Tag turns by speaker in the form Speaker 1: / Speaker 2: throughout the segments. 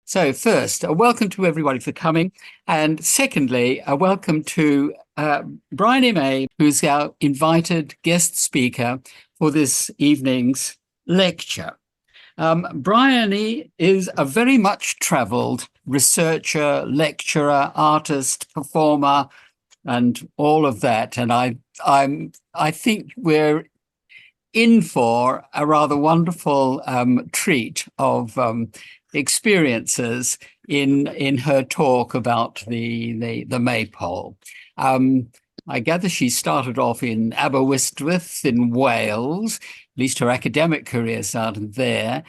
Speaker 1: So first, a welcome to everybody for coming. And secondly, a welcome to Bryony May, who's our invited guest speaker for this evening's lecture. Bryony is a very much traveled researcher, lecturer, artist, performer, and all of that. And I think we're in for a rather wonderful treat of experiences in her talk about the Maypole. I gather she started off in Aberystwyth in Wales, at least her academic career started there,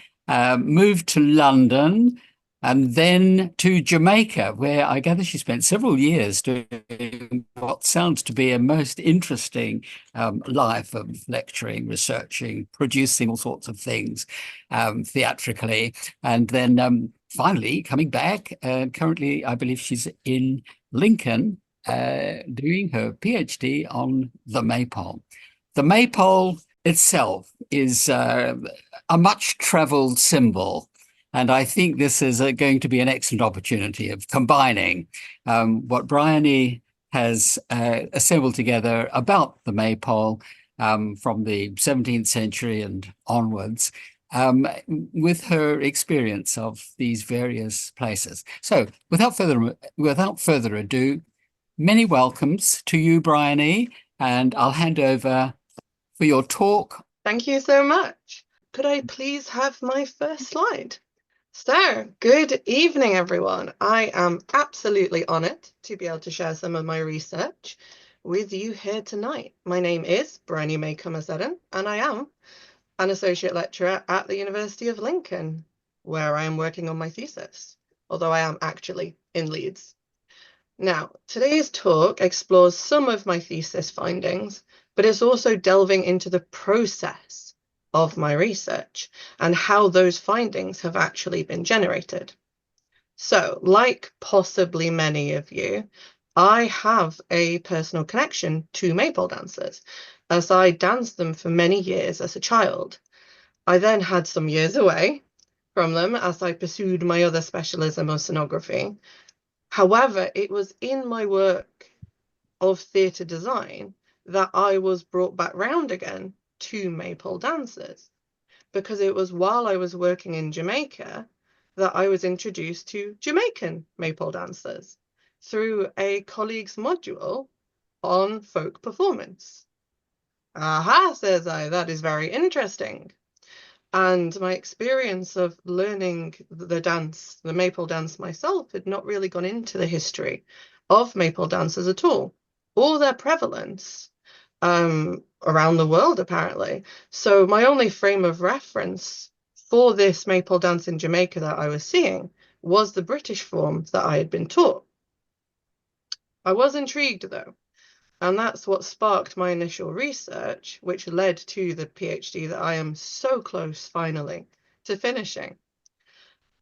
Speaker 1: moved to London, and then to Jamaica, where I gather she spent several years doing what sounds to be a most interesting life of lecturing, researching, producing all sorts of things theatrically. And then finally coming back, currently I believe she's in Lincoln doing her PhD on the Maypole. The Maypole itself is a much-traveled symbol. And I think this is going to be an excellent opportunity of combining what Bryony has assembled together about the Maypole from the 17th century and onwards with her experience of these various places. So without further ado, many welcomes to you, Bryony, and I'll hand over for your talk.
Speaker 2: Thank you so much. Could I please have my first slide? So, good evening, everyone. I am absolutely honoured to be able to share some of my research with you here tonight. My name is Bryony May Kummer-Seddon, and I am an associate lecturer at the University of Lincoln, where I am working on my thesis, although I am actually in Leeds. Now, today's talk explores some of my thesis findings, but it's also delving into the process of my research and how those findings have actually been generated. So, like possibly many of you, I have a personal connection to Maypole dancers, as I danced them for many years as a child. I then had some years away from them as I pursued my other specialism of sonography. However, it was in my work of theatre design that I was brought back round again to Maypole dancers, because it was while I was working in Jamaica that I was introduced to Jamaican Maypole dancers through a colleague's module on folk performance. Aha, says I, that is very interesting. And my experience of learning the dance, the Maypole dance myself, had not really gone into the history of Maypole dancers at all, or their prevalence around the world, apparently. So my only frame of reference for this Maypole dance in Jamaica that I was seeing was the British form that I had been taught. I was intrigued, though, and that's what sparked my initial research, which led to the PhD that I am so close, finally, to finishing.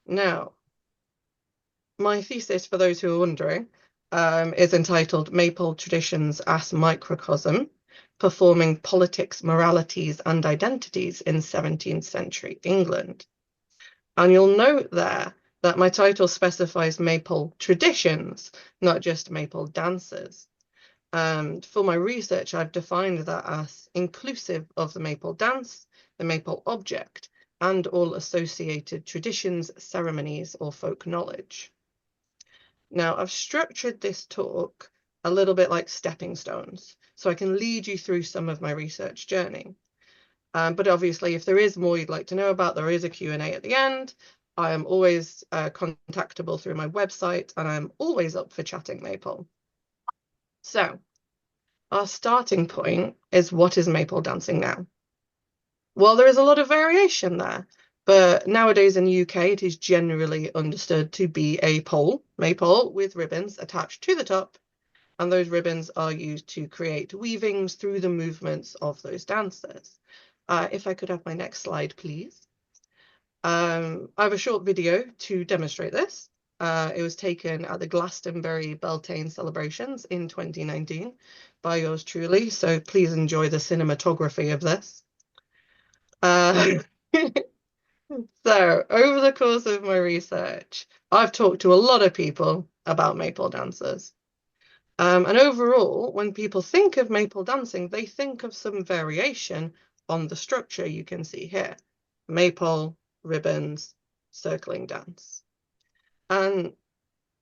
Speaker 2: Now, my thesis, for those who are wondering, is entitled Maypole Traditions as Microcosm, Performing Politics, Moralities and Identities in 17th Century England. And you'll note there that my title specifies Maypole traditions, not just Maypole dances. And for my research, I've defined that as inclusive of the Maypole dance, the Maypole object, and all associated traditions, ceremonies, or folk knowledge. Now, I've structured this talk a little bit like stepping stones, so I can lead you through some of my research journey. But obviously, if there is more you'd like to know about, there is a Q&A at the end. I am always contactable through my website, and I'm always up for chatting Maypole. So, our starting point is, what is Maypole dancing now? Well, there is a lot of variation there, but nowadays in the UK, it is generally understood to be a pole, Maypole, with ribbons attached to the top, and those ribbons are used to create weavings through the movements of those dancers. If I could have my next slide, please. I have a short video to demonstrate this. It was taken at the Glastonbury Beltane celebrations in 2019 by yours truly, so please enjoy the cinematography of this. So, over the course of my research, I've talked to a lot of people about maypole dancers. And overall, when people think of maypole dancing, they think of some variation on the structure you can see here. Maypole, ribbons, circling dance. And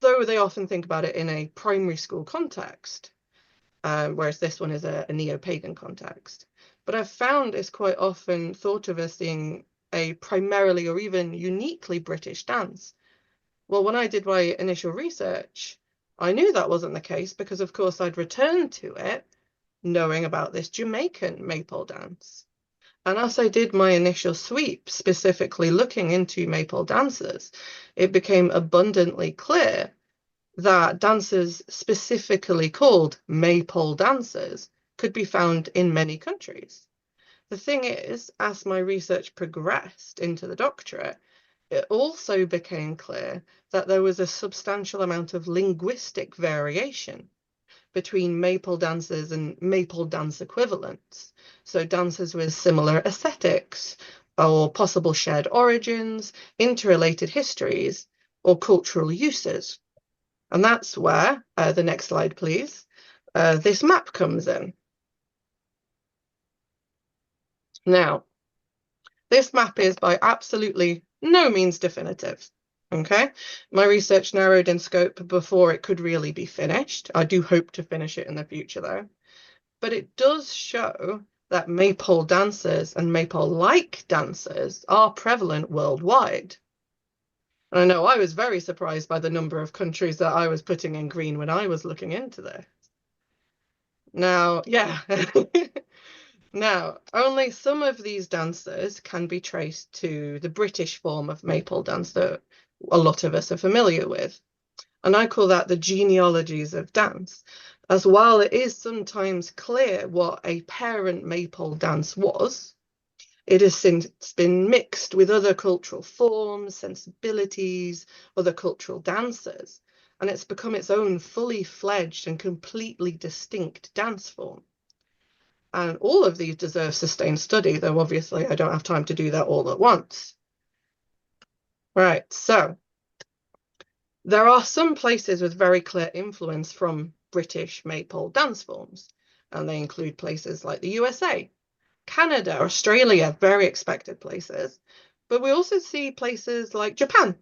Speaker 2: though they often think about it in a primary school context, whereas this one is a neo-pagan context. But I've found it's quite often thought of as being a primarily or even uniquely British dance. Well, when I did my initial research, I knew that wasn't the case because, of course, I'd returned to it knowing about this Jamaican maypole dance. And as I did my initial sweep, specifically looking into maypole dances, it became abundantly clear that dances specifically called maypole dances could be found in many countries. The thing is, as my research progressed into the doctorate, it also became clear that there was a substantial amount of linguistic variation between maypole dances and maypole dance equivalents. So dances with similar aesthetics or possible shared origins, interrelated histories, or cultural uses. And that's where, the next slide, please, this map comes in. Now, this map is by absolutely no means definitive. Okay, my research narrowed in scope before it could really be finished. I do hope to finish it in the future, though. But it does show that maypole dancers and maypole-like dancers are prevalent worldwide. And I know I was very surprised by the number of countries that I was putting in green when I was looking into this. Now, yeah. Now, only some of these dances can be traced to the British form of maypole dance that a lot of us are familiar with. And I call that the genealogies of dance, as while it is sometimes clear what a parent maypole dance was, it has since been mixed with other cultural forms, sensibilities, other cultural dances, and it's become its own fully fledged and completely distinct dance form. And all of these deserve sustained study, though obviously I don't have time to do that all at once. Right, so there are some places with very clear influence from British maypole dance forms, and they include places like the USA, Canada, Australia, very expected places. But we also see places like Japan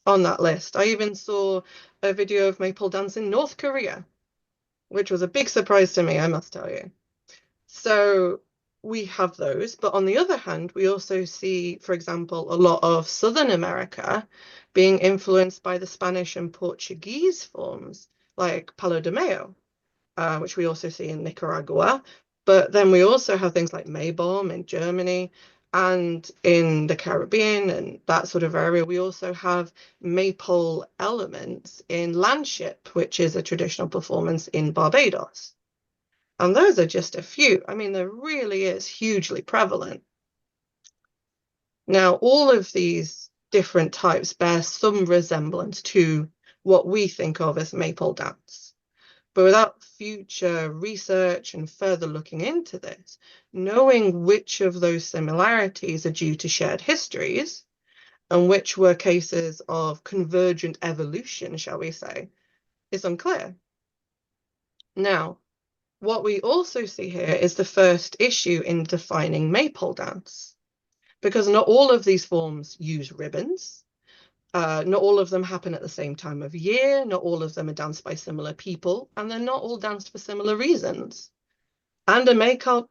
Speaker 2: on that list. I even saw a video of maypole dance in North Korea, which was a big surprise to me, I must tell you. So we have those, but on the other hand, we also see, for example, a lot of Southern America being influenced by the Spanish and Portuguese forms, like Palo de Mayo, which we also see in Nicaragua. But then we also have things like Maybaum in Germany and in the Caribbean and that sort of area. We also have maypole elements in Landship, which is a traditional performance in Barbados. And those are just a few. I mean, there really is hugely prevalent. Now, all of these different types bear some resemblance to what we think of as maypole dance. But without future research and further looking into this, knowing which of those similarities are due to shared histories and which were cases of convergent evolution, shall we say, is unclear. Now, what we also see here is the first issue in defining maypole dance, because not all of these forms use ribbons. Not all of them happen at the same time of year. Not all of them are danced by similar people, and they're not all danced for similar reasons. And a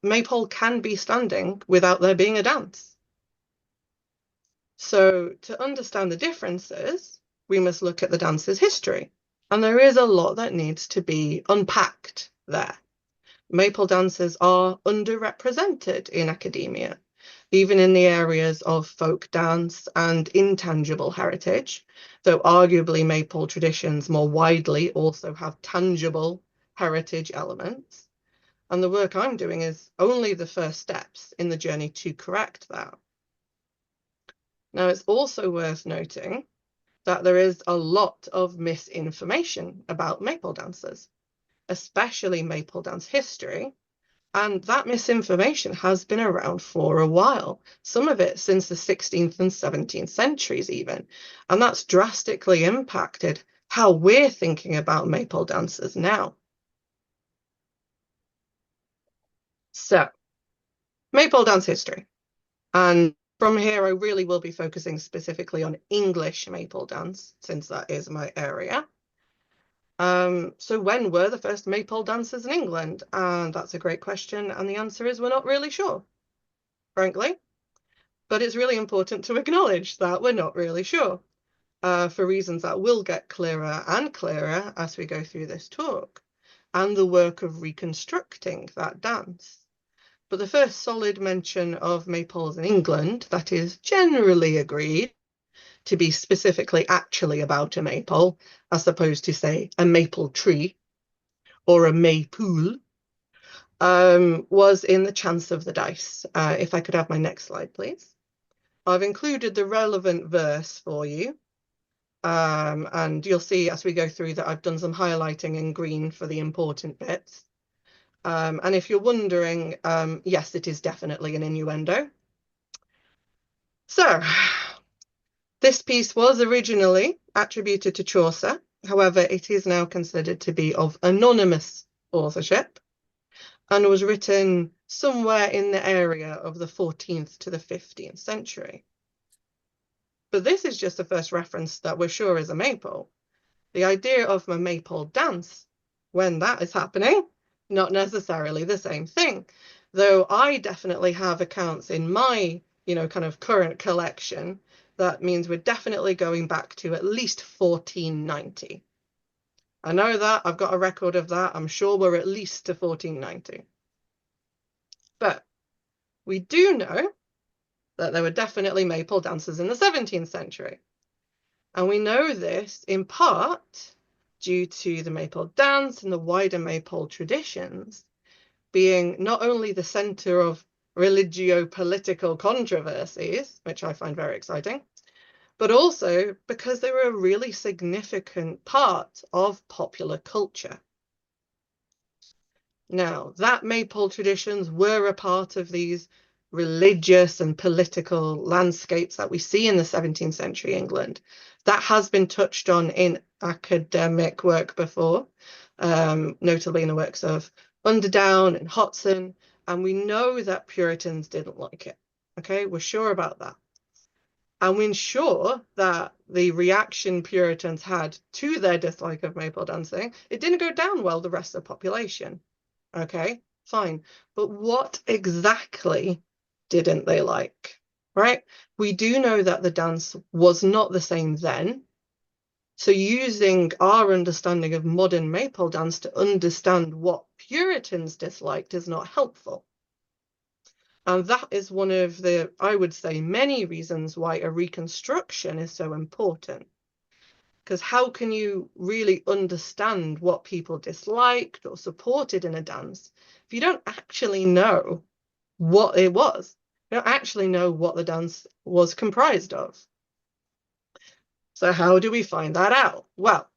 Speaker 2: maypole can be standing without there being a dance. So to understand the differences, we must look at the dance's history. And there is a lot that needs to be unpacked there. Maypole dancers are underrepresented in academia, even in the areas of folk dance and intangible heritage, though arguably maypole traditions more widely also have tangible heritage elements. And the work I'm doing is only the first steps in the journey to correct that. Now, it's also worth noting that there is a lot of misinformation about maypole dancers, especially maypole dance history, And that misinformation has been around for a while, some of it since the 16th and 17th centuries even. And that's drastically impacted how we're thinking about Maypole dances now. So, Maypole dance history. And from here, I really will be focusing specifically on English Maypole dance, since that is my area. So when were the first Maypole dances in England? And that's a great question. And the answer is we're not really sure, frankly. But it's really important to acknowledge that we're not really sure, for reasons that will get clearer and clearer as we go through this talk, and the work of reconstructing that dance. But the first solid mention of maypoles in England that is generally agreed to be specifically actually about a maypole, as opposed to, say, a maple tree or a maypool, was in the Chance of the Dice. If I could have my next slide, please. I've included the relevant verse for you. And you'll see as we go through that I've done some highlighting in green for the important bits. And if you're wondering, yes, it is definitely an innuendo. So, this piece was originally attributed to Chaucer. However, it is now considered to be of anonymous authorship and was written somewhere in the area of the 14th to the 15th century. But this is just the first reference that we're sure is a maypole. The idea of a maypole dance, when that is happening, not necessarily the same thing. Though I definitely have accounts in my, kind of current collection, that means we're definitely going back to at least 1490. I know that, I've got a record of that. I'm sure we're at least to 1490. But we do know that there were definitely maypole dances in the 17th century. And we know this in part due to the maypole dance and the wider maypole traditions being not only the center of religio-political controversies, which I find very exciting, but also because they were a really significant part of popular culture. Now, that maypole traditions were a part of these religious and political landscapes that we see in the 17th century England. That has been touched on in academic work before, notably in the works of Underdown and Hodson, and we know that Puritans didn't like it. Okay, we're sure about that. And we're sure that the reaction Puritans had to their dislike of maypole dancing, it didn't go down well the rest of the population. Okay, fine. But what exactly didn't they like, right? We do know that the dance was not the same then. So using our understanding of modern maypole dance to understand what Puritans disliked is not helpful. And that is one of the, I would say, many reasons why a reconstruction is so important. Because how can you really understand what people disliked or supported in a dance if you don't actually know what it was? You don't actually know what the dance was comprised of. So how do we find that out? Well,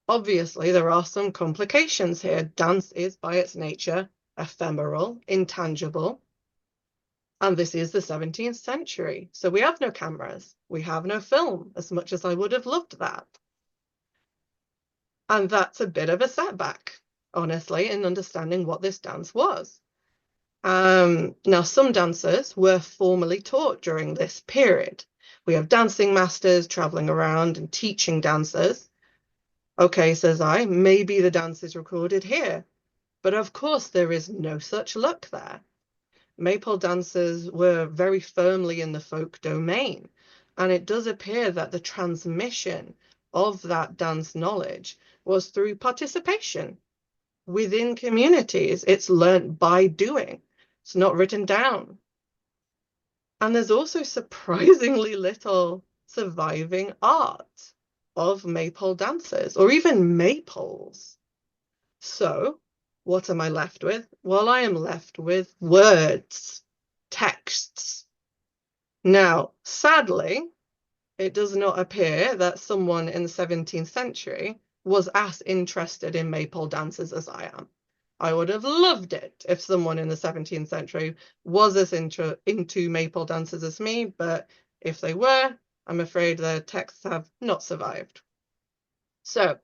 Speaker 2: obviously there are some complications here. Dance is by its nature ephemeral, intangible. And this is the 17th century. So we have no cameras. We have no film, as much as I would have loved that. And that's a bit of a setback, honestly, in understanding what this dance was. Now, some dancers were formally taught during this period. We have dancing masters traveling around and teaching dancers. Okay, says I, maybe the dance is recorded here. But of course, there is no such luck there. Maypole dancers were very firmly in the folk domain, and it does appear that the transmission of that dance knowledge was through participation within communities. It's learnt by doing. It's not written down. And there's also surprisingly little surviving art of maypole dancers or even maypoles. So what am I left with? Well, I am left with words, texts. Now, sadly, it does not appear that someone in the 17th century was as interested in maypole dances as I am. I would have loved it if someone in the 17th century was as into Maypole dances as me, but if they were, I'm afraid their texts have not survived. So,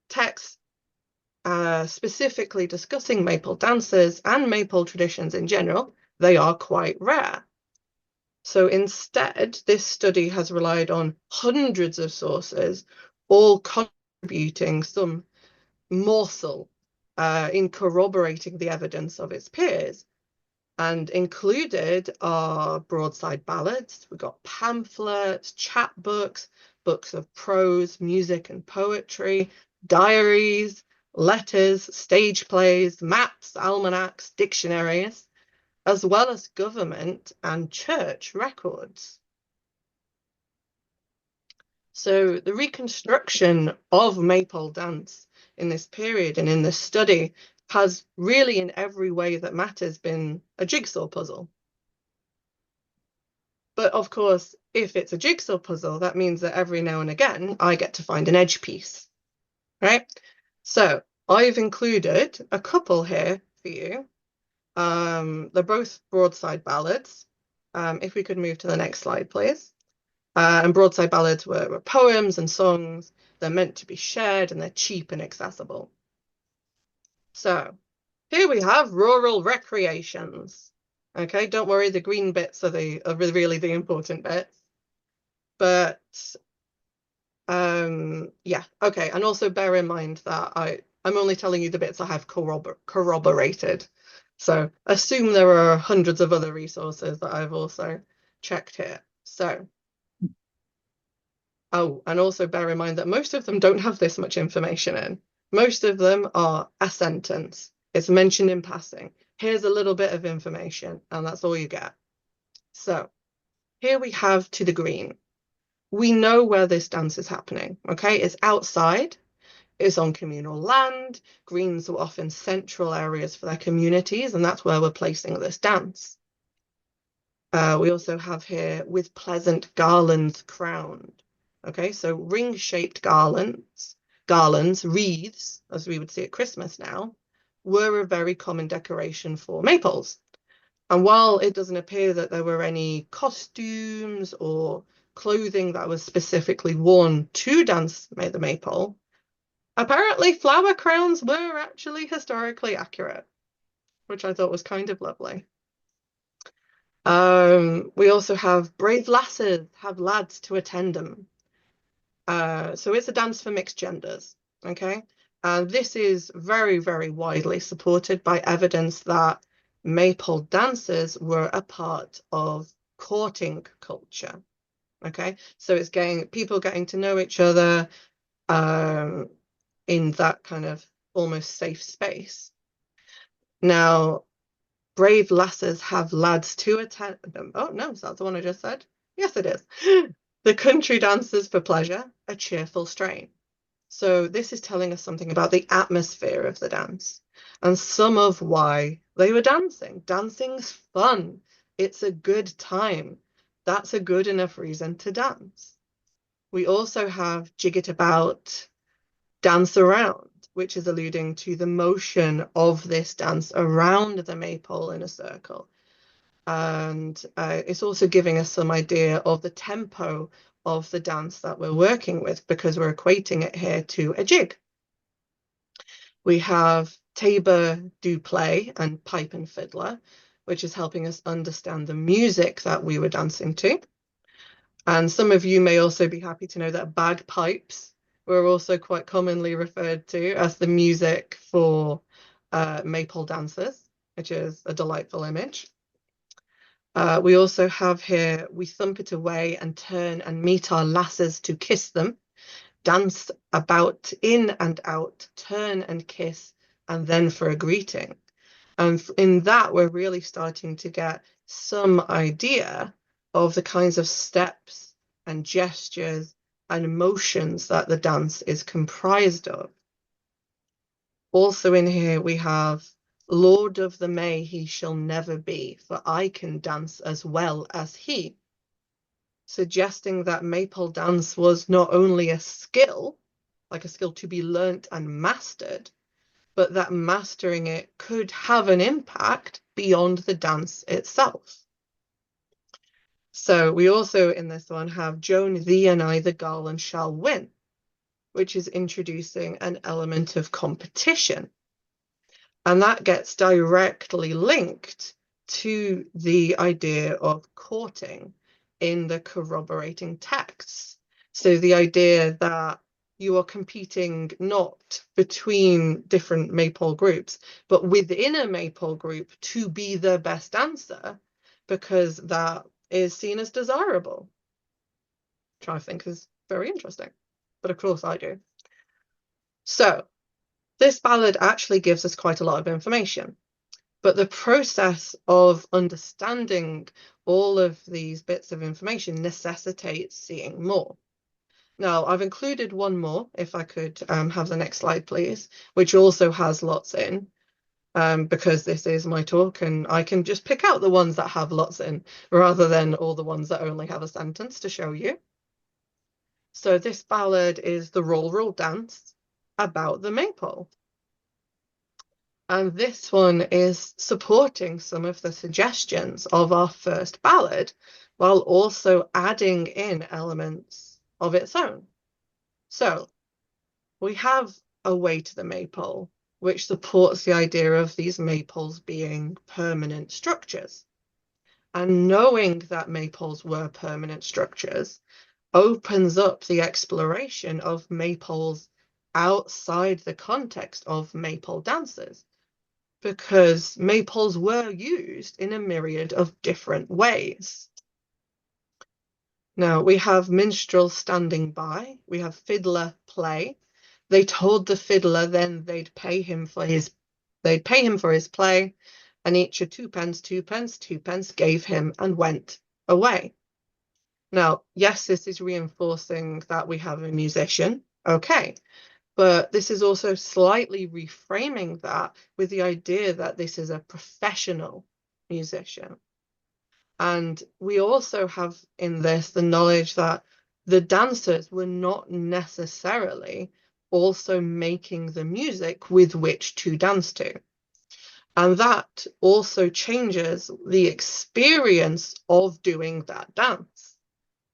Speaker 2: texts specifically discussing Maypole dances and Maypole traditions in general, they are quite rare. So instead, this study has relied on hundreds of sources, all contributing some morsel in corroborating the evidence of its peers. And included are broadside ballads, we've got pamphlets, chapbooks, books of prose, music and poetry, diaries, letters, stage plays, maps, almanacs, dictionaries, as well as government and church records. So the reconstruction of Maypole dance in this period and in this study has really in every way that matters been a jigsaw puzzle. But of course, if it's a jigsaw puzzle, that means that every now and again, I get to find an edge piece, right? So I've included a couple here for you. They're both broadside ballads. If we could move to the next slide, please. And broadside ballads were poems and songs. They're meant to be shared and they're cheap and accessible. So here we have rural recreations. Okay, don't worry, the green bits are really the important bits. But yeah, okay, and also bear in mind that I'm only telling you the bits I have corroborated. So assume there are hundreds of other resources that I've also checked here. So, oh, and also bear in mind that most of them don't have this much information in. Most of them are a sentence. It's mentioned in passing. Here's a little bit of information, and that's all you get. So here we have to the green. We know where this dance is happening, okay? It's outside. It's on communal land. Greens were often central areas for their communities, and that's where we're placing this dance. We also have here with pleasant garlands crowned. Okay, so ring-shaped garlands, wreaths, as we would see at Christmas now, were a very common decoration for maypoles. And while it doesn't appear that there were any costumes or clothing that was specifically worn to dance the maypole, apparently flower crowns were actually historically accurate, which I thought was kind of lovely. We also have brave lasses have lads to attend them. So it's a dance for mixed genders, okay? And this is very, very widely supported by evidence that Maypole dances were a part of courting culture, okay? So it's people getting to know each other in that kind of almost safe space. Now, brave lasses have lads to attend them. Oh, no, is that the one I just said? Yes, it is. The country dances for pleasure, a cheerful strain. So this is telling us something about the atmosphere of the dance and some of why they were dancing. Dancing's fun. It's a good time. That's a good enough reason to dance. We also have jig it about, dance around, which is alluding to the motion of this dance around the maypole in a circle. And it's also giving us some idea of the tempo of the dance that we're working with because we're equating it here to a jig. We have tabor, do play, and pipe and fiddler, which is helping us understand the music that we were dancing to. And some of you may also be happy to know that bagpipes were also quite commonly referred to as the music for maypole dances, which is a delightful image. We also have here, we thump it away and turn and meet our lasses to kiss them, dance about in and out, turn and kiss, and then for a greeting. And in that, we're really starting to get some idea of the kinds of steps and gestures and motions that the dance is comprised of. Also in here, we have Lord of the May he shall never be, for I can dance as well as he, suggesting that maypole dance was not only a skill, like a skill to be learnt and mastered, but that mastering it could have an impact beyond the dance itself. So we also in this one have Joan, thee and I, the garland shall win, which is introducing an element of competition. And that gets directly linked to the idea of courting in the corroborating texts. So the idea that you are competing not between different Maypole groups, but within a Maypole group to be the best dancer, because that is seen as desirable, which I think is very interesting. But of course I do. So this ballad actually gives us quite a lot of information, but the process of understanding all of these bits of information necessitates seeing more. Now, I've included one more, if I could have the next slide, please, which also has lots in, because this is my talk and I can just pick out the ones that have lots in rather than all the ones that only have a sentence to show you. So this ballad is the Roll Roll Dance about the Maypole. And this one is supporting some of the suggestions of our first ballad, while also adding in elements of its own. So we have A Way to the Maypole, which supports the idea of these maypoles being permanent structures. And knowing that maypoles were permanent structures opens up the exploration of maypoles outside the context of maypole dances, because maypoles were used in a myriad of different ways. Now we have minstrel standing by, we have fiddler play. They told the fiddler then they'd pay him for his play, and each a twopence, twopence gave him and went away. Now, yes, this is reinforcing that we have a musician, okay, but this is also slightly reframing that with the idea that this is a professional musician. And we also have in this the knowledge that the dancers were not necessarily also making the music with which to dance to. And that also changes the experience of doing that dance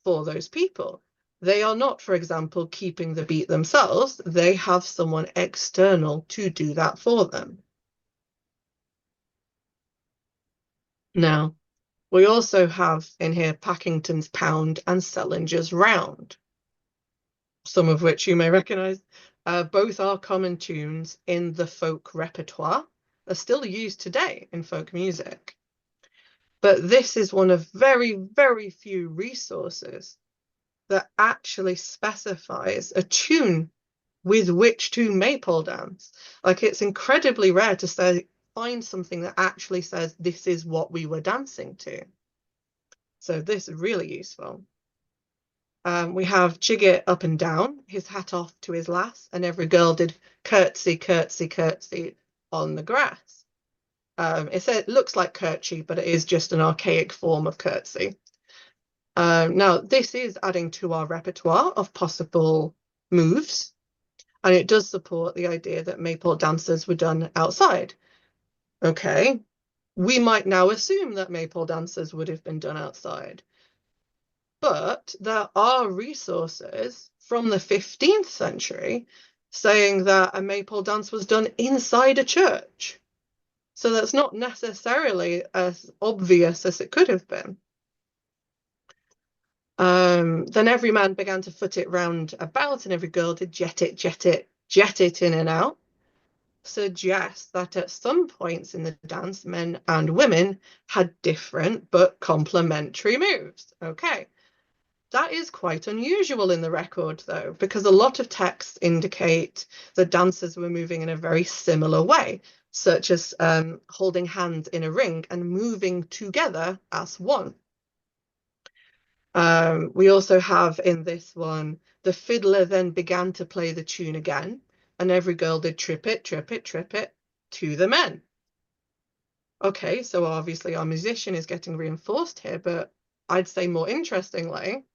Speaker 2: for those people. They are not, for example, keeping the beat themselves. They have someone external to do that for them. Now, we also have in here Packington's Pound and Sellinger's Round, some of which you may recognise. Both are common tunes in the folk repertoire. They're still used today in folk music. But this is one of very, very few resources that actually specifies a tune with which to Maypole dance. Like, it's incredibly rare to find something that actually says this is what we were dancing to. So this is really useful. We have Jig it up and down, his hat off to his lass, and every girl did curtsy, curtsy, curtsy on the grass. It looks like curtsy, but it is just an archaic form of curtsy. Now, this is adding to our repertoire of possible moves, and it does support the idea that Maypole dances were done outside. Okay, we might now assume that Maypole dances would have been done outside, but there are resources from the 15th century saying that a Maypole dance was done inside a church. So that's not necessarily as obvious as it could have been. Then every man began to foot it round about, and every girl did jet it, jet it, jet it in and out. Suggests that at some points in the dance, men and women had different but complementary moves. Okay, that is quite unusual in the record, though, because a lot of texts indicate that dancers were moving in a very similar way, such as holding hands in a ring and moving together as one. We also have in this one, the fiddler then began to play the tune again, and every girl did trip it, trip it, trip it to the men. Okay, so obviously our musician is getting reinforced here, but I'd say more interestingly,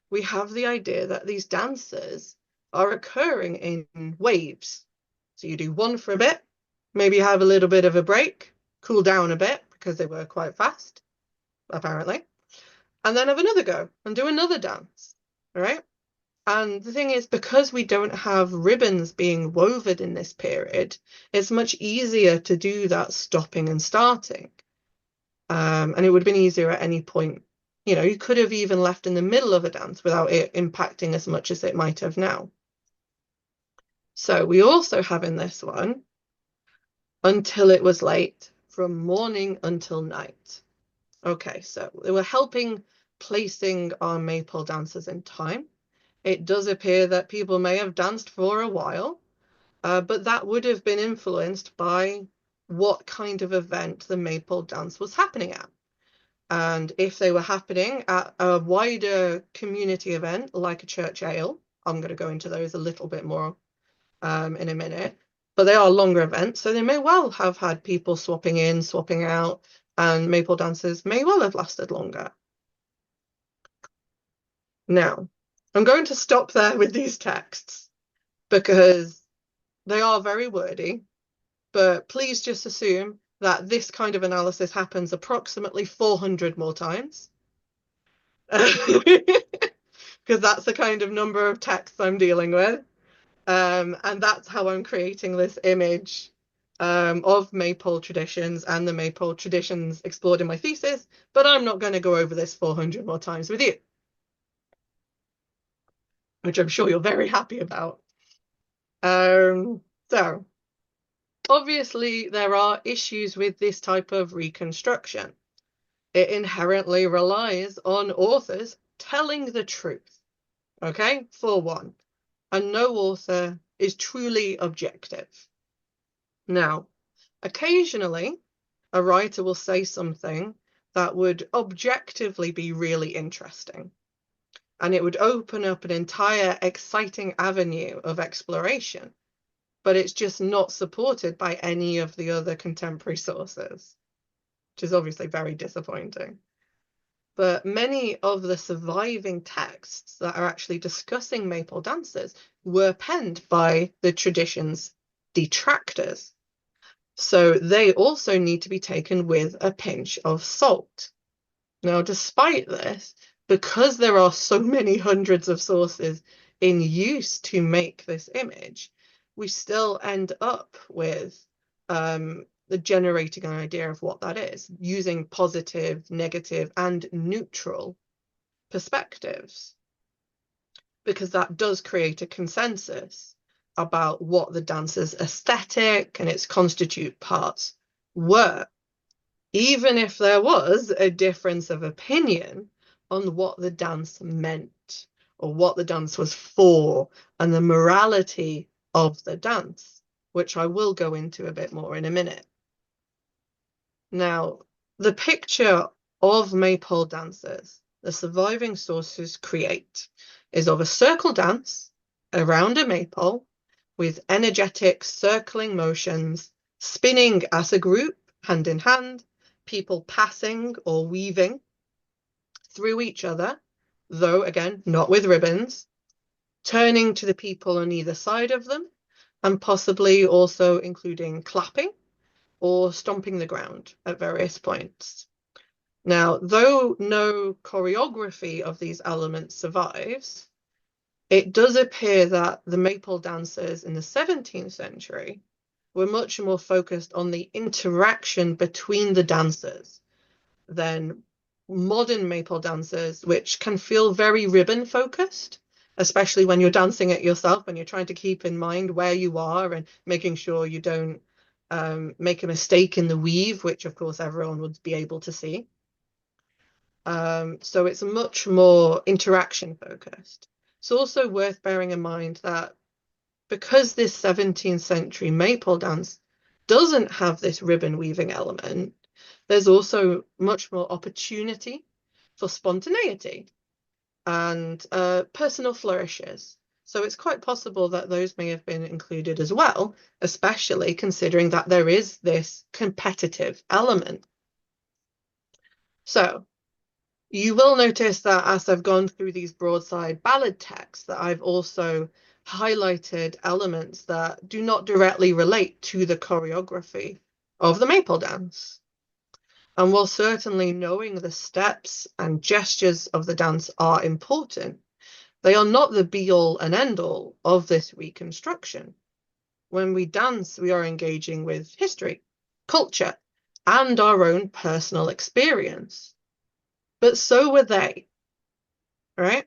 Speaker 2: we have the idea that these dances are occurring in waves. So you do one for a bit, maybe have a little bit of a break, cool down a bit because they were quite fast, apparently, and then have another go and do another dance, all right? And the thing is, because we don't have ribbons being woven in this period, it's much easier to do that stopping and starting. And it would have been easier at any point. You know, you could have even left in the middle of a dance without it impacting as much as it might have now. So we also have in this one, until it was late, from morning until night. Okay, so they were helping placing our maypole dances in time. It does appear that people may have danced for a while, but that would have been influenced by what kind of event the maypole dance was happening at. And if they were happening at a wider community event, like a church ale, I'm going to go into those a little bit more in a minute, but they are longer events, so they may well have had people swapping in, swapping out, and maypole dances may well have lasted longer. Now, I'm going to stop there with these texts because they are very wordy, but please just assume that this kind of analysis happens approximately 400 more times. Because that's the kind of number of texts I'm dealing with. And that's how I'm creating this image of Maypole traditions and the Maypole traditions explored in my thesis, but I'm not going to go over this 400 more times with you, which I'm sure you're very happy about. So, obviously, there are issues with this type of reconstruction. It inherently relies on authors telling the truth, okay, for one, and no author is truly objective. Now, occasionally, a writer will say something that would objectively be really interesting, and it would open up an entire exciting avenue of exploration, but it's just not supported by any of the other contemporary sources, which is obviously very disappointing. But many of the surviving texts that are actually discussing maypole dances were penned by the tradition's detractors. So they also need to be taken with a pinch of salt. Now, despite this, because there are so many hundreds of sources in use to make this image, we still end up with the generating an idea of what that is, using positive, negative, and neutral perspectives, because that does create a consensus about what the dance's aesthetic and its constituent parts were, even if there was a difference of opinion on what the dance meant or what the dance was for and the morality of the dance, which I will go into a bit more in a minute. Now, the picture of maypole dances the surviving sources create is of a circle dance around a maypole with energetic circling motions, spinning as a group, hand in hand, people passing or weaving through each other, though again, not with ribbons, turning to the people on either side of them, and possibly also including clapping or stomping the ground at various points. Now, though no choreography of these elements survives, it does appear that the maypole dancers in the 17th century were much more focused on the interaction between the dancers than modern maypole dancers, which can feel very ribbon focused, especially when you're dancing it yourself and you're trying to keep in mind where you are and making sure you don't make a mistake in the weave, which of course everyone would be able to see. So it's much more interaction focused. It's also worth bearing in mind that because this 17th century maypole dance doesn't have this ribbon weaving element, there's also much more opportunity for spontaneity and personal flourishes. So it's quite possible that those may have been included as well, especially considering that there is this competitive element. So you will notice that as I've gone through these broadside ballad texts, that I've also highlighted elements that do not directly relate to the choreography of the Maypole dance. And while certainly knowing the steps and gestures of the dance are important, they are not the be-all and end-all of this reconstruction. When we dance, we are engaging with history, culture, and our own personal experience. But so were they, right?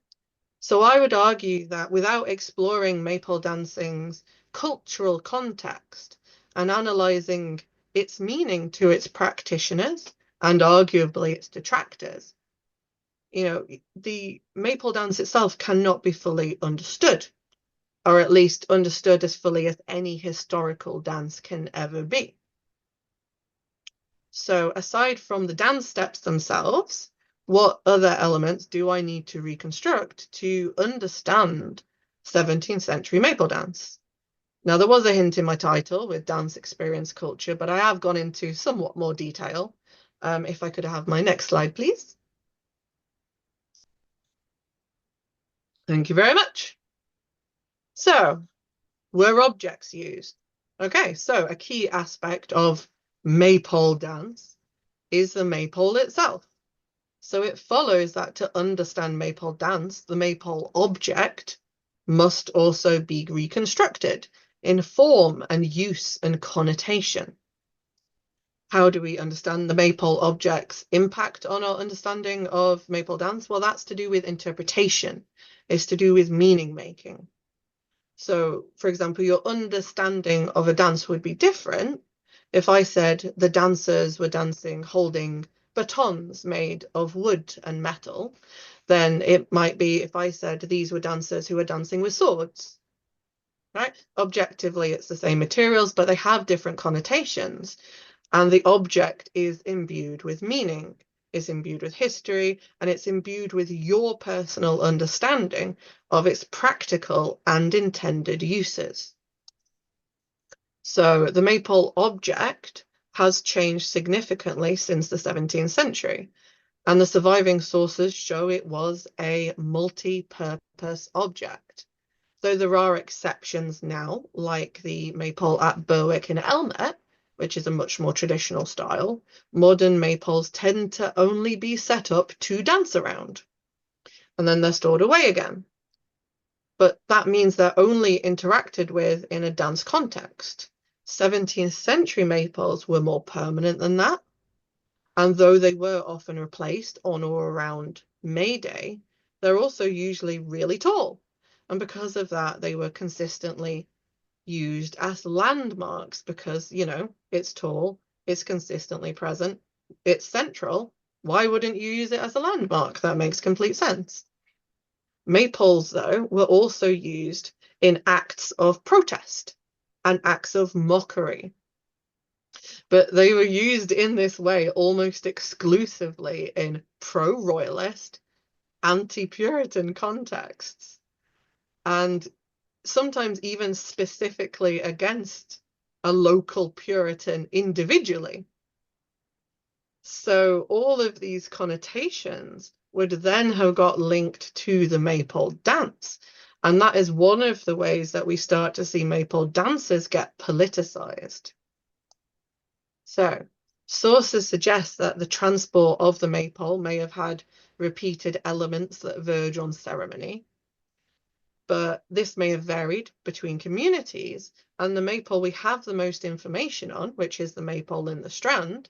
Speaker 2: So I would argue that without exploring Maypole dancing's cultural context and analysing its meaning to its practitioners and arguably its detractors, the Maypole dance itself cannot be fully understood, or at least understood as fully as any historical dance can ever be. So aside from the dance steps themselves, what other elements do I need to reconstruct to understand 17th century Maypole dance? Now, there was a hint in my title with dance experience culture, but I have gone into somewhat more detail. If I could have my next slide, please. Thank you very much. So, were objects used? Okay, so a key aspect of Maypole dance is the Maypole itself. So it follows that to understand Maypole dance, the Maypole object must also be reconstructed in form and use and connotation. How do we understand the Maypole object's impact on our understanding of Maypole dance? Well, that's to do with interpretation. It's to do with meaning making. So, for example, your understanding of a dance would be different if I said the dancers were dancing holding batons made of wood and metal. Then it might be if I said these were dancers who were dancing with swords, right? Objectively, it's the same materials, but they have different connotations. And the object is imbued with meaning, is imbued with history, and it's imbued with your personal understanding of its practical and intended uses. So the Maypole object has changed significantly since the 17th century, and the surviving sources show it was a multi-purpose object. Though there are exceptions now, like the Maypole at Berwick in Elmet, which is a much more traditional style, modern Maypoles tend to only be set up to dance around, and then they're stored away again. But that means they're only interacted with in a dance context. 17th century Maypoles were more permanent than that, and though they were often replaced on or around May Day, they're also usually really tall, and because of that, they were consistently used as landmarks because, it's tall, it's consistently present, it's central. Why wouldn't you use it as a landmark? That makes complete sense. Maypoles, though, were also used in acts of protest and acts of mockery. But they were used in this way almost exclusively in pro-royalist, anti-Puritan contexts, and sometimes even specifically against a local Puritan individually. So all of these connotations would then have got linked to the Maypole dance. And that is one of the ways that we start to see Maypole dances get politicized. So sources suggest that the transport of the Maypole may have had repeated elements that verge on ceremony, but this may have varied between communities, and the Maypole we have the most information on, which is the Maypole in the Strand,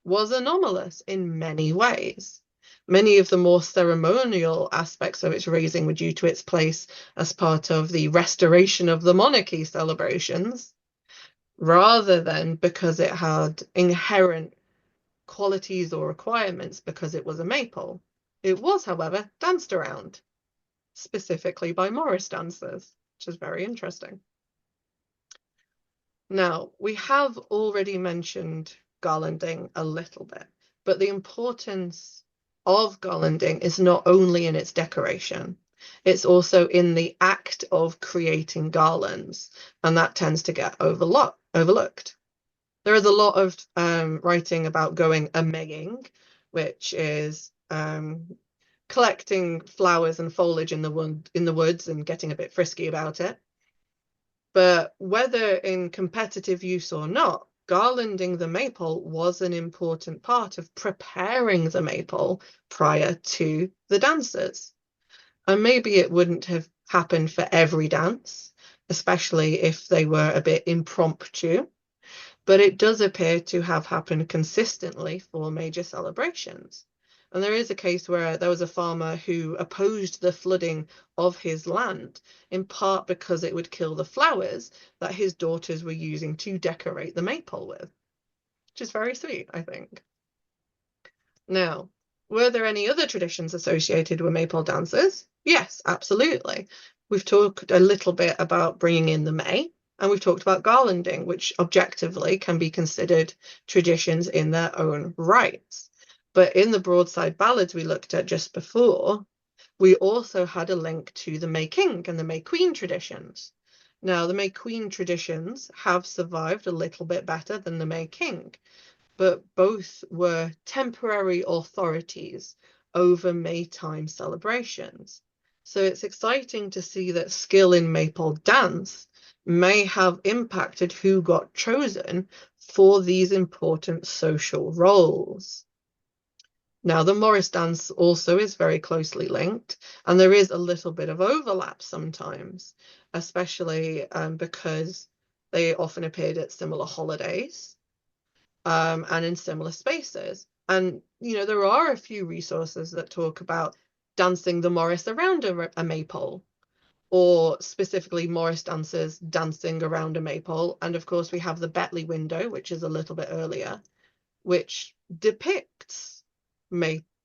Speaker 2: was anomalous in many ways. Many of the more ceremonial aspects of its raising were due to its place as part of the restoration of the monarchy celebrations, rather than because it had inherent qualities or requirements because it was a Maypole. It was, however, danced around, specifically by Morris dancers, which is very interesting. Now, we have already mentioned garlanding a little bit, but the importance of garlanding is not only in its decoration, it's also in the act of creating garlands, and that tends to get overlooked. There is a lot of writing about going a-maying, which is collecting flowers and foliage in the woods and getting a bit frisky about it. But whether in competitive use or not, garlanding the maypole was an important part of preparing the maypole prior to the dances. And maybe it wouldn't have happened for every dance, especially if they were a bit impromptu, but it does appear to have happened consistently for major celebrations. And there is a case where there was a farmer who opposed the flooding of his land, in part because it would kill the flowers that his daughters were using to decorate the maypole with, which is very sweet, I think. Now, were there any other traditions associated with maypole dances? Yes, absolutely. We've talked a little bit about bringing in the May, and we've talked about garlanding, which objectively can be considered traditions in their own rights. But in the broadside ballads we looked at just before, we also had a link to the May King and the May Queen traditions. Now, the May Queen traditions have survived a little bit better than the May King, but both were temporary authorities over Maytime celebrations. So it's exciting to see that skill in maypole dance may have impacted who got chosen for these important social roles. Now, the Morris dance also is very closely linked, and there is a little bit of overlap sometimes, especially because they often appeared at similar holidays and in similar spaces. And, you know, there are a few resources that talk about dancing the Morris around a maypole, or specifically Morris dancers dancing around a maypole. And of course, we have the Betley window, which is a little bit earlier, which depicts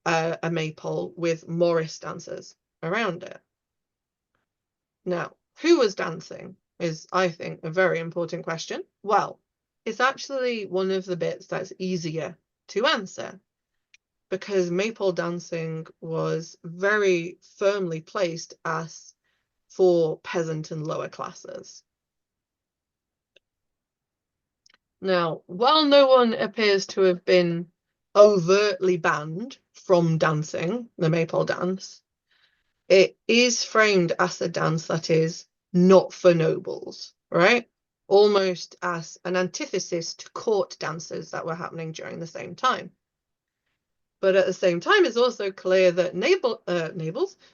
Speaker 2: a maypole with Morris dancers around it. Now, who was dancing is, I think, a very important question. Well, it's actually one of the bits that's easier to answer, because maypole dancing was very firmly placed as for peasant and lower classes. Now, while no one appears to have been overtly banned from dancing the maypole dance, it is framed as a dance that is not for nobles, right? Almost as an antithesis to court dances that were happening during the same time. But at the same time, it's also clear that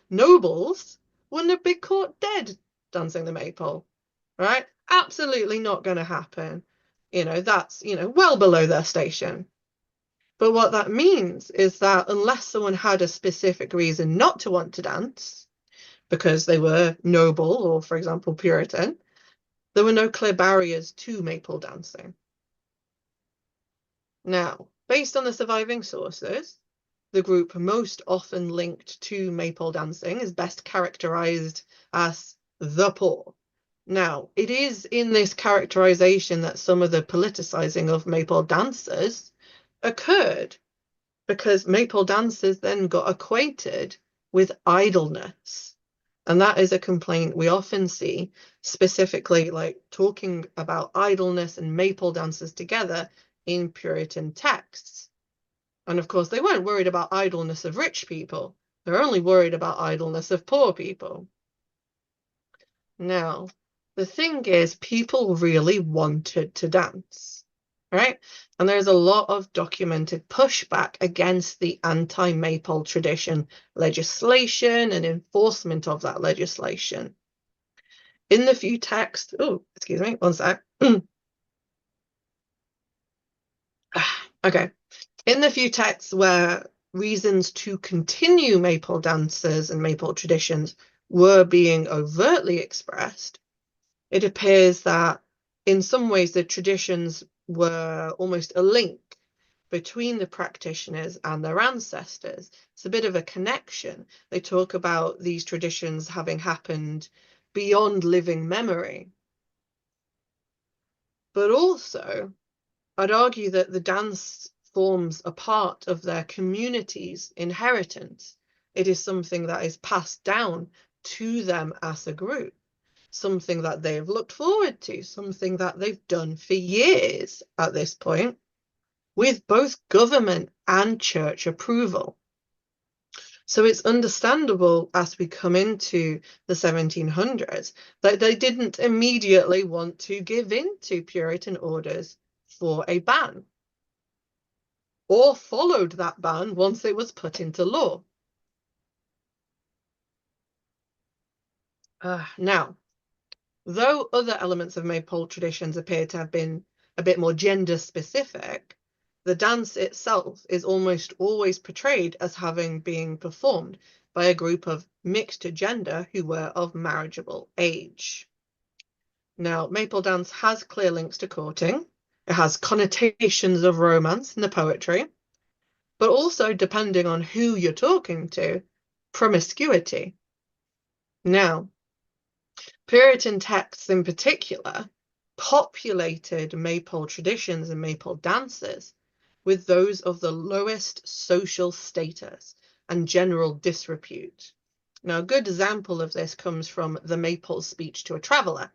Speaker 2: nobles wouldn't have been caught dead dancing the maypole, right? Absolutely not going to happen. You know, that's, you know, well below their station. But what that means is that unless someone had a specific reason not to want to dance, because they were noble or, for example, Puritan, there were no clear barriers to maypole dancing. Now, based on the surviving sources, the group most often linked to maypole dancing is best characterized as the poor. Now, it is in this characterization that some of the politicizing of maypole dancers occurred, because maypole dancers then got equated with idleness. And that is a complaint we often see, specifically like talking about idleness and maypole dances together in Puritan texts. And of course, they weren't worried about idleness of rich people. They're only worried about idleness of poor people. Now, the thing is, people really wanted to dance, right? And there's a lot of documented pushback against the anti-maypole tradition legislation and enforcement of that legislation. In the few texts, oh, excuse me, one sec. Okay. In the few texts where reasons to continue maypole dances and maypole traditions were being overtly expressed, it appears that in some ways the traditions were almost a link between the practitioners and their ancestors. It's a bit of a connection. They talk about these traditions having happened beyond living memory. But also, I'd argue that the dance forms a part of their community's inheritance. It is something that is passed down to them as a group, something that they've looked forward to, something that they've done for years at this point, with both government and church approval. So it's understandable as we come into the 1700s that they didn't immediately want to give in to Puritan orders for a ban, or followed that ban once it was put into law. Now, though other elements of Maypole traditions appear to have been a bit more gender specific, the dance itself is almost always portrayed as having been performed by a group of mixed gender who were of marriageable age. Now, Maypole dance has clear links to courting. It has connotations of romance in the poetry, but also, depending on who you're talking to, promiscuity. Now, Puritan texts in particular populated Maypole traditions and Maypole dances with those of the lowest social status and general disrepute. Now, a good example of this comes from the Maypole speech to a traveller,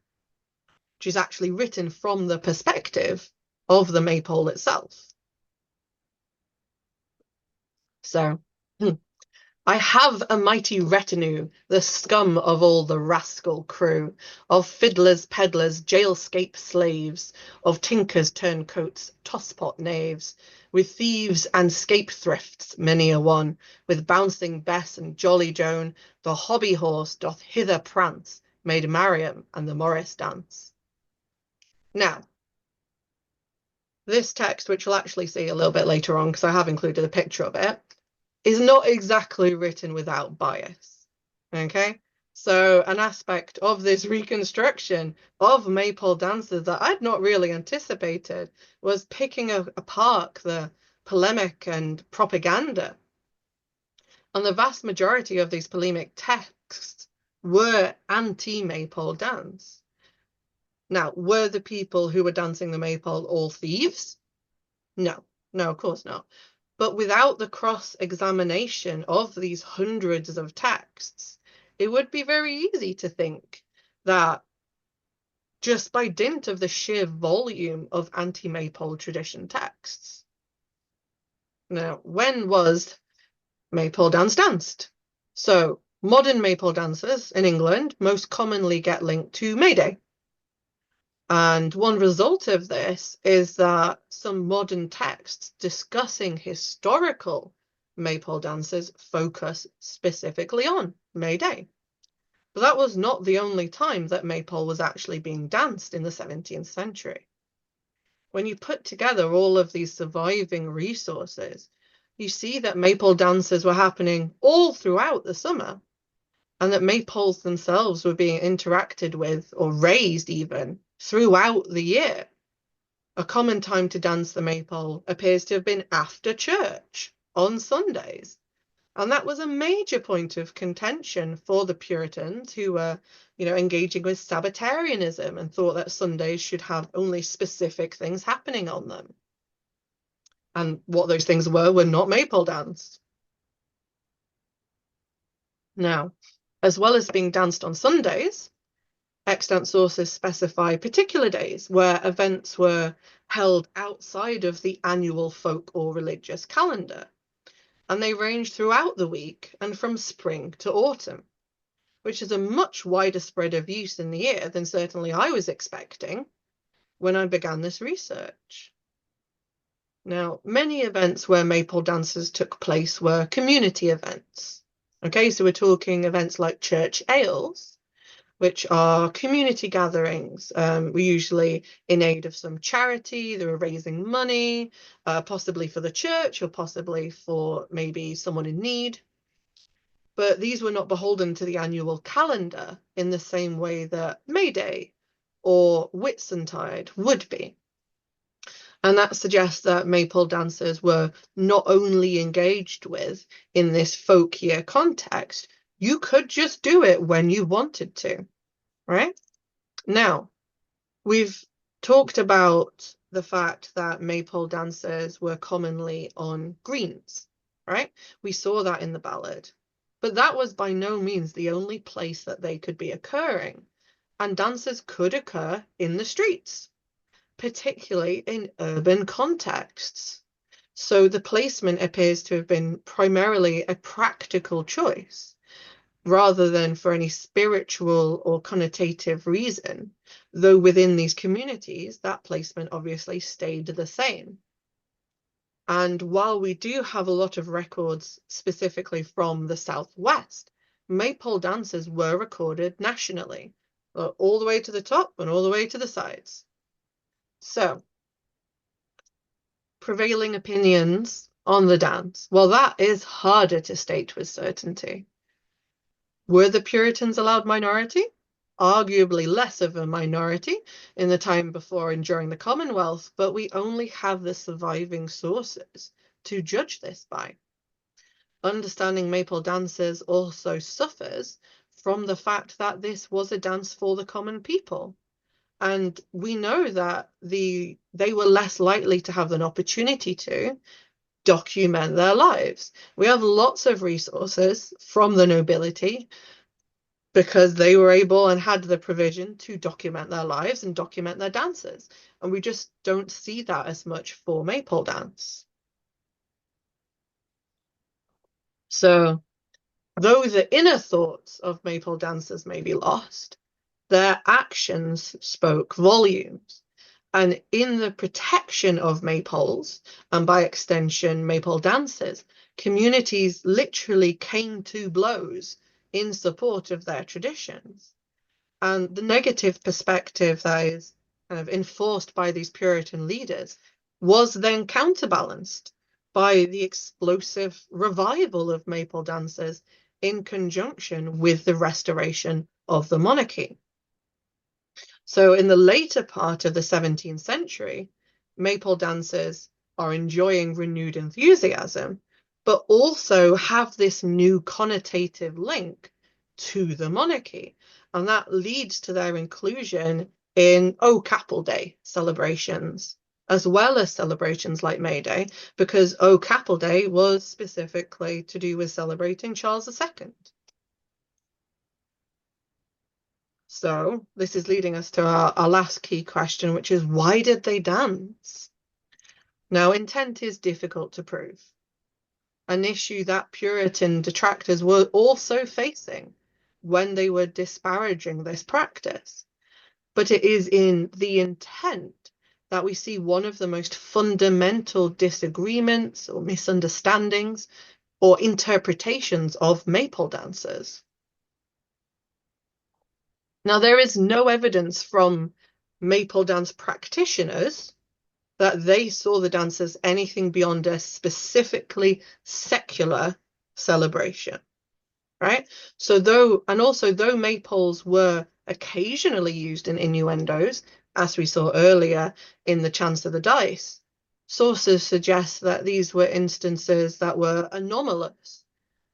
Speaker 2: which is actually written from the perspective of the Maypole itself. So, I have a mighty retinue, the scum of all the rascal crew, of fiddlers, pedlars, jailscape slaves, of tinkers, turncoats, tosspot knaves, with thieves and scape-thrifts many a one, with bouncing Bess and jolly Joan, the hobby horse doth hither prance, Maid Mariam and the Morris dance. Now, this text, which we'll actually see a little bit later on, because I have included a picture of it, is not exactly written without bias, okay? So an aspect of this reconstruction of Maypole dances that I'd not really anticipated was picking apart the polemic and propaganda. And the vast majority of these polemic texts were anti-Maypole dance. Now, were the people who were dancing the Maypole all thieves? No, of course not. But without the cross-examination of these hundreds of texts, it would be very easy to think that just by dint of the sheer volume of anti-Maypole tradition texts. Now, when was Maypole dance danced? So, modern Maypole dances in England most commonly get linked to May Day. And one result of this is that some modern texts discussing historical Maypole dances focus specifically on May Day. But that was not the only time that Maypole was actually being danced in the 17th century. When you put together all of these surviving resources, you see that Maypole dances were happening all throughout the summer, and that Maypoles themselves were being interacted with, or raised even, throughout the year. A common time to dance the Maypole appears to have been after church on Sundays. And that was a major point of contention for the Puritans, who were, engaging with Sabbatarianism and thought that Sundays should have only specific things happening on them. And what those things were not Maypole dance. Now, as well as being danced on Sundays, extant sources specify particular days where events were held outside of the annual folk or religious calendar, and they range throughout the week and from spring to autumn, which is a much wider spread of use in the year than certainly I was expecting when I began this research. Now, many events where Maypole dances took place were community events. Okay, so we're talking events like church ales, which are community gatherings. We're usually in aid of some charity. They were raising money, possibly for the church or possibly for maybe someone in need. But these were not beholden to the annual calendar in the same way that May Day or Whitsuntide would be. And that suggests that Maypole dancers were not only engaged with in this folk year context, you could just do it when you wanted to, right? Now, we've talked about the fact that Maypole dancers were commonly on greens, right? We saw that in the ballad. But that was by no means the only place that they could be occurring. And dances could occur in the streets, particularly in urban contexts. So the placement appears to have been primarily a practical choice rather than for any spiritual or connotative reason, though within these communities, that placement obviously stayed the same. And while we do have a lot of records specifically from the Southwest, Maypole dances were recorded nationally, all the way to the top and all the way to the sides. So, prevailing opinions on the dance, well, that is harder to state with certainty. Were the Puritans a loud minority? Arguably less of a minority in the time before and during the Commonwealth, but we only have the surviving sources to judge this by. Understanding Maypole dances also suffers from the fact that this was a dance for the common people. And we know that they were less likely to have an opportunity to document their lives. We have lots of resources from the nobility because they were able and had the provision to document their lives and document their dances. And we just don't see that as much for Maypole dance. So, though the inner thoughts of Maypole dancers may be lost, their actions spoke volumes. And in the protection of maypoles, and by extension, Maypole dances, communities literally came to blows in support of their traditions. And the negative perspective that is kind of enforced by these Puritan leaders was then counterbalanced by the explosive revival of Maypole dances in conjunction with the restoration of the monarchy. So in the later part of the 17th century, Maypole dancers are enjoying renewed enthusiasm, but also have this new connotative link to the monarchy. And that leads to their inclusion in Capel Day celebrations, as well as celebrations like May Day, because Capel Day was specifically to do with celebrating Charles II. So this is leading us to our last key question, which is, why did they dance? Now, intent is difficult to prove, an issue that Puritan detractors were also facing when they were disparaging this practice. But it is in the intent that we see one of the most fundamental disagreements or misunderstandings or interpretations of Maypole dances. Now, there is no evidence from Maypole dance practitioners that they saw the dance as anything beyond a specifically secular celebration, right? So though maypoles were occasionally used in innuendos, as we saw earlier in the Chance of the Dice, sources suggest that these were instances that were anomalous,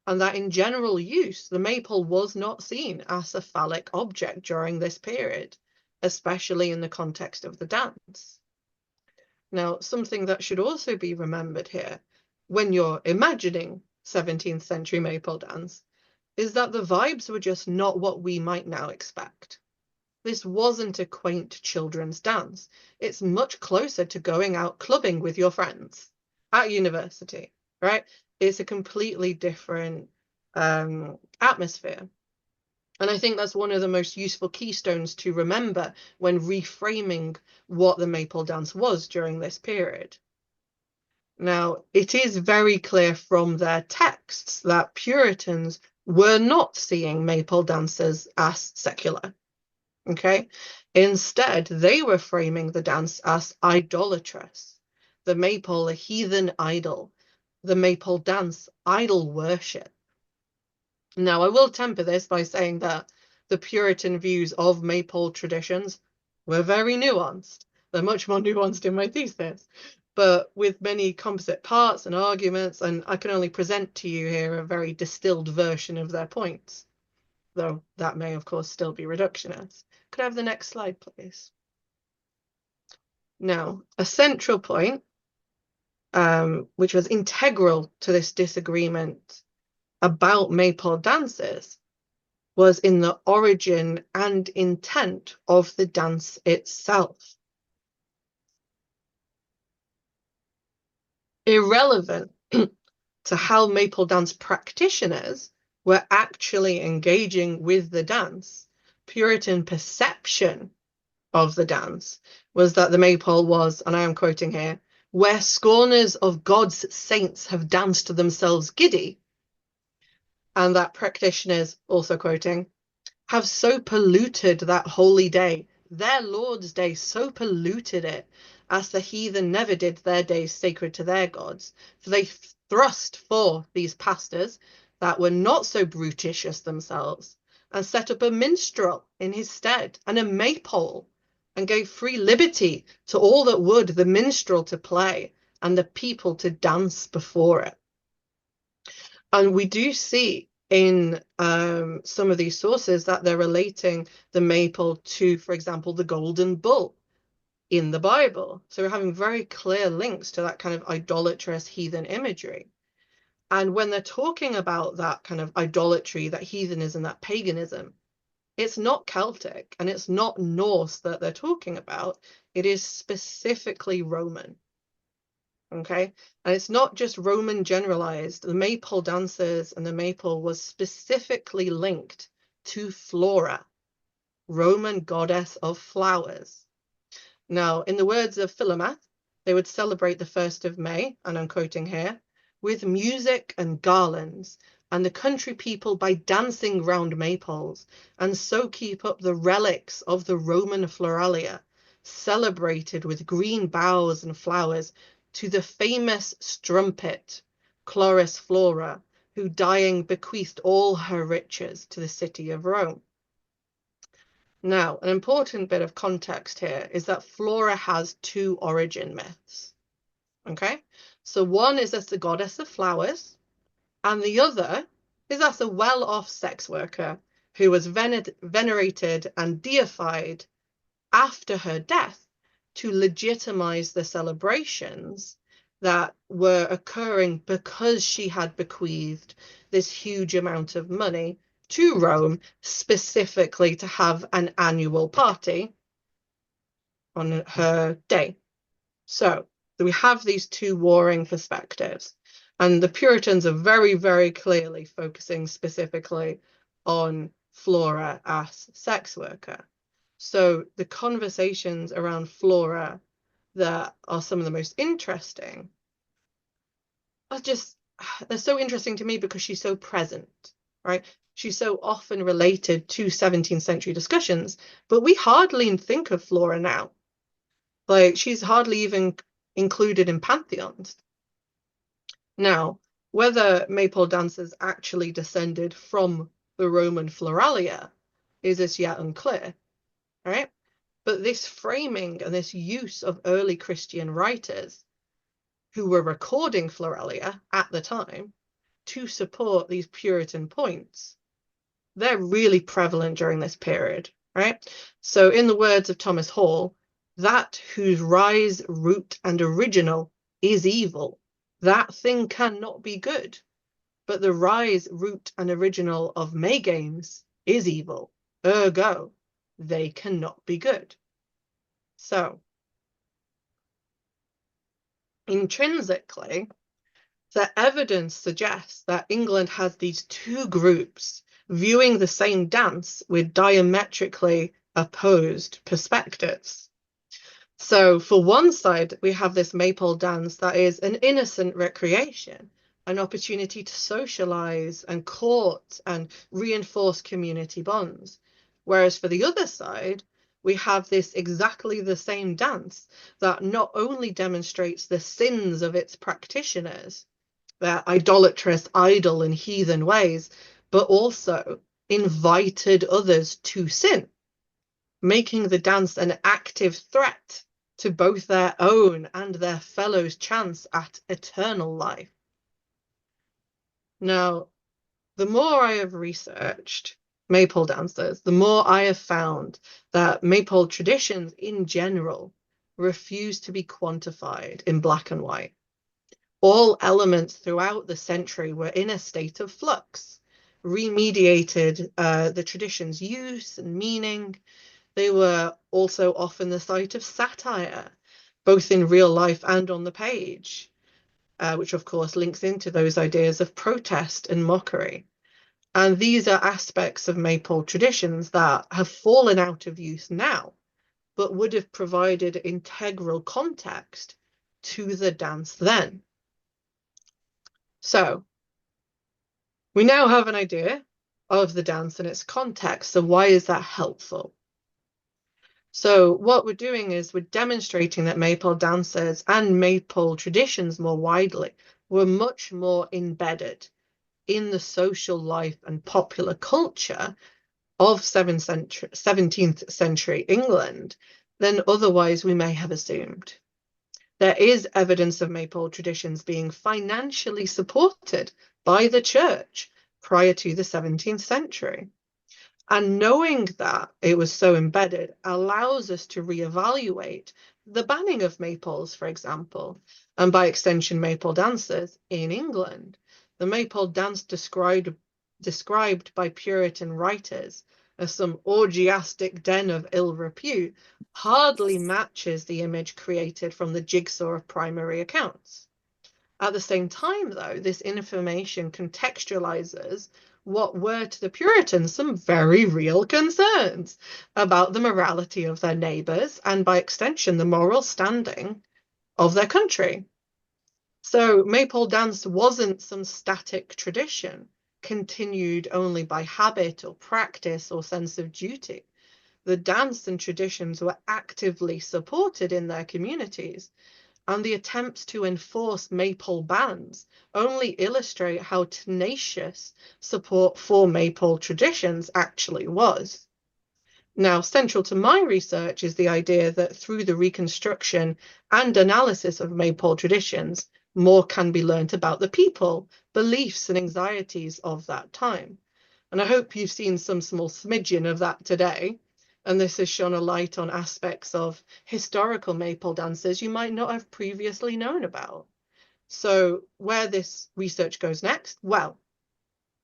Speaker 2: and that in general use, the maypole was not seen as a phallic object during this period, especially in the context of the dance. Now, something that should also be remembered here, when you're imagining 17th century Maypole dance, is that the vibes were just not what we might now expect. This wasn't a quaint children's dance. It's much closer to going out clubbing with your friends at university, right? It's a completely different atmosphere. And I think that's one of the most useful keystones to remember when reframing what the Maypole dance was during this period. Now, it is very clear from their texts that Puritans were not seeing Maypole dances as secular. Okay? Instead, they were framing the dance as idolatrous. The Maypole, a heathen idol. The Maypole dance, idol worship. Now, I will temper this by saying that the Puritan views of Maypole traditions were very nuanced. They're much more nuanced in my thesis, but with many composite parts and arguments, and I can only present to you here a very distilled version of their points, though that may, of course, still be reductionist. Could I have the next slide, please? Now, a central point, which was integral to this disagreement about Maypole dances, was in the origin and intent of the dance itself. irrelevant to how Maypole dance practitioners were actually engaging with the dance. Puritan perception of the dance was that the Maypole was, and I am quoting here, where scorners of God's saints have danced themselves giddy, and that practitioners, also quoting, have so polluted that holy day, their Lord's day, so polluted it, as the heathen never did their days sacred to their gods. For they thrust forth these pastors that were not so brutish as themselves, and set up a minstrel in his stead, and a Maypole, and gave free liberty to all that would the minstrel to play, and the people to dance before it. And we do see in some of these sources that they're relating the Maypole to, for example, the golden bull in the Bible. So we're having very clear links to that kind of idolatrous heathen imagery. And when they're talking about that kind of idolatry, that heathenism, that paganism, it's not Celtic and it's not Norse that they're talking about. It is specifically Roman. Okay, and it's not just Roman generalized. The Maypole dancers and the Maypole was specifically linked to Flora, Roman goddess of flowers. Now, in the words of Philomath, they would celebrate the 1st of May, and I'm quoting here, with music and garlands, and the country people by dancing round maypoles, and so keep up the relics of the Roman floralia, celebrated with green boughs and flowers, to the famous strumpet, Chloris Flora, who dying bequeathed all her riches to the city of Rome. Now, an important bit of context here is that Flora has two origin myths. Okay, so one is as the goddess of flowers, and the other is as a well-off sex worker who was venerated and deified after her death to legitimize the celebrations that were occurring because she had bequeathed this huge amount of money to Rome, specifically to have an annual party on her day. So we have these two warring perspectives, and the Puritans are very, very clearly focusing specifically on Flora as sex worker. So the conversations around Flora that are some of the most interesting are just, they're so interesting to me because she's so present, right? She's so often related to 17th century discussions, but we hardly think of Flora now. Like, she's hardly even included in pantheons. Now, whether Maypole dancers actually descended from the Roman floralia is as yet unclear, right? But this framing and this use of early Christian writers who were recording floralia at the time to support these Puritan points, they're really prevalent during this period, right? So in the words of Thomas Hall, that whose rise, root, and original is evil, that thing cannot be good. But the rise, root, and original of May games is evil. Ergo, they cannot be good. So, intrinsically, the evidence suggests that England has these two groups viewing the same dance with diametrically opposed perspectives. So for one side, we have this Maypole dance that is an innocent recreation, an opportunity to socialize and court and reinforce community bonds. Whereas for the other side, we have this exactly the same dance that not only demonstrates the sins of its practitioners, their idolatrous, idle, and heathen ways, but also invited others to sin, making the dance an active threat to both their own and their fellows' chance at eternal life. Now, the more I have researched Maypole dancers, the more I have found that Maypole traditions in general refuse to be quantified in black and white. All elements throughout the century were in a state of flux, remediated the tradition's use and meaning. They were also often the site of satire, both in real life and on the page. which of course links into those ideas of protest and mockery. And these are aspects of Maypole traditions that have fallen out of use now, but would have provided integral context to the dance then. So we now have an idea of the dance and its context. So why is that helpful? So what we're doing is we're demonstrating that Maypole dances and Maypole traditions more widely were much more embedded in the social life and popular culture of 17th century England than otherwise we may have assumed. There is evidence of Maypole traditions being financially supported by the church prior to the 17th century. And knowing that it was so embedded allows us to reevaluate the banning of maypoles, for example, and by extension, Maypole dances in England. The Maypole dance described by Puritan writers as some orgiastic den of ill repute hardly matches the image created from the jigsaw of primary accounts. At the same time, though, this information contextualizes what were to the Puritans some very real concerns about the morality of their neighbours and, by extension, the moral standing of their country. So Maypole dance wasn't some static tradition continued only by habit or practice or sense of duty. The dance and traditions were actively supported in their communities, and the attempts to enforce Maypole bans only illustrate how tenacious support for Maypole traditions actually was. Now, central to my research is the idea that through the reconstruction and analysis of Maypole traditions, more can be learnt about the people, beliefs, and anxieties of that time. And I hope you've seen some small smidgen of that today. And this has shone a light on aspects of historical Maypole dances you might not have previously known about. So where this research goes next? Well,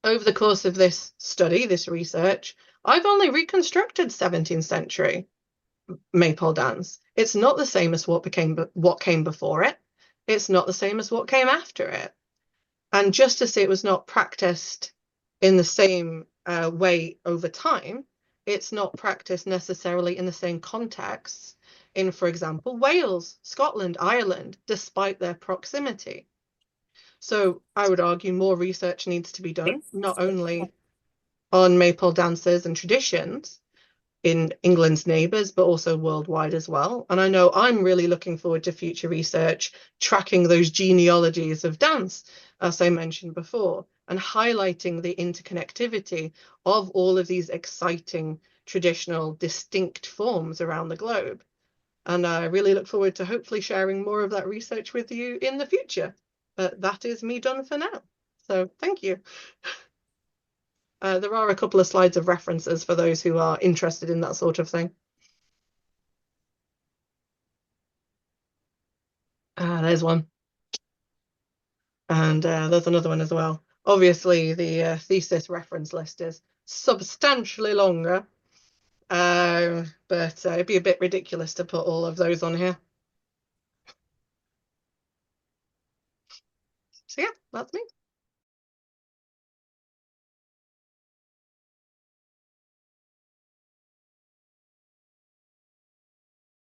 Speaker 2: over the course of this study, this research, I've only reconstructed 17th century Maypole dance. It's not the same as what came before it. It's not the same as what came after it. And just as it was not practiced in the same way over time, it's not practiced necessarily in the same contexts in, for example, Wales, Scotland, Ireland, despite their proximity. So I would argue more research needs to be done, not only on Maypole dances and traditions in England's neighbours, but also worldwide as well. And I know I'm really looking forward to future research tracking those genealogies of dance, as I mentioned before, and highlighting the interconnectivity of all of these exciting traditional distinct forms around the globe. And I really look forward to hopefully sharing more of that research with you in the future. But that is me done for now. So thank you. There are a couple of slides of references for those who are interested in that sort of thing. There's one. And there's another one as well. Obviously, the thesis reference list is substantially longer, but it'd be a bit ridiculous to put all of those on here. So yeah, that's me.